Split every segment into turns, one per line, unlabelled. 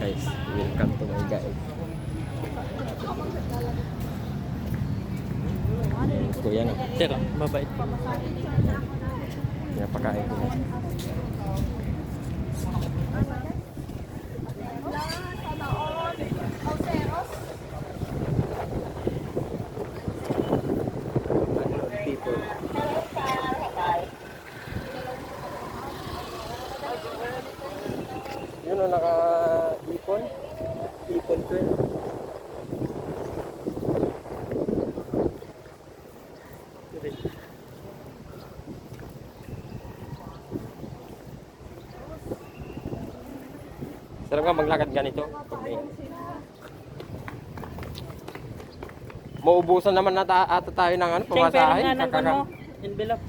guys. Welcome to my guys. Kuya no.
Sir, mabait.
Pinapakain ko na. People. Yun o, naka-ipon. Ipon ko yun. Sarap ka maglakad ganito. Okay. Maubusan naman na ata tayo ng ano,
Siyempre,
pumasahin.
nga ng ano, envelope.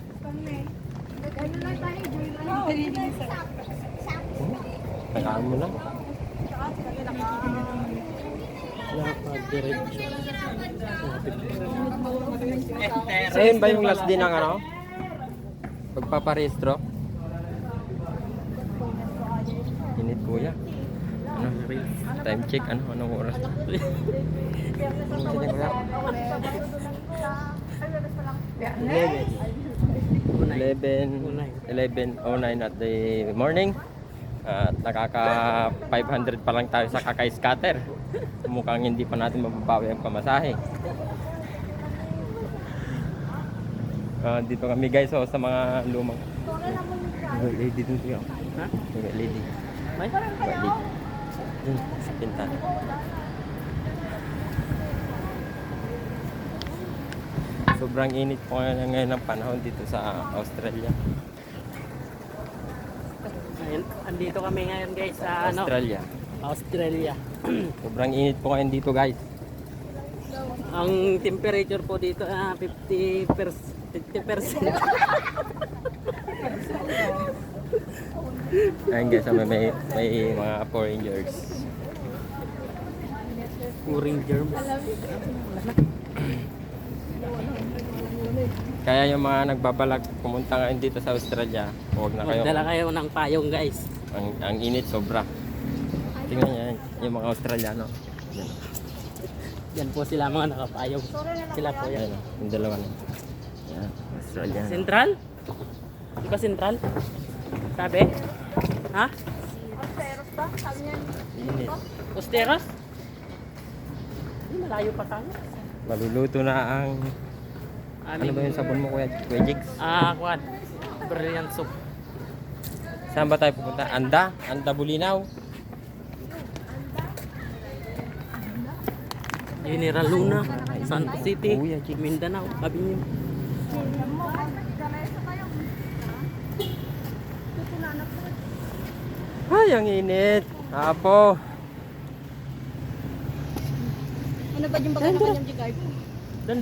Kailangan mo na.
Nakadiretso.
Ayun ba yung last din ng ano? Pagpaparehistro? Init kuya. Ano? Time check ano? Anong oras? Ano siya kuya? 11:09 at the morning. At nakaka 500 pa lang tayo sa Kakay Scatter. Mukhang hindi pa natin mababawi ang pamasahe. Dito kami guys sa mga lumang lady dito siya.
Ha?
Lady.
May?
Lady. Dun, sa pintana. Sobrang init po ngayon ng panahon dito sa Australia.
Ayun, andito kami ngayon guys sa
Australia.
Australia.
Sobrang init po ngayon dito guys.
Ang temperature po dito 50%.
Ayun guys, may mga foreigners.
Uring germs.
Kaya yung mga nagbabalak pumunta ngayon dito sa Australia, huwag na kayo.
Magdala kayo ng payong guys.
Ang init sobra. Tingnan niyo yung mga Australiano. Yan.
Yan po sila mga nakapayong. Sila po yan.
Yan, yung dalawa na. Yan, Australiano.
Central? Di ba Central? Sabi? Ha?
Austeros ba? Sabi niya.
Init.
Costeros? Malayo pa tayo.
Maluluto na ang... Ano ba yung sabon mo kuya Jigs?
Kuwan. Brilliant soup.
Saan ba tayo pupunta? Anda Bulinaw.
General Luna, Santo City,
Kuya Jigs.
Mindanao, sabi niyo.
Ay, ang init. Apo.
Ano ba yung bagay na kanyang jigard?
Doon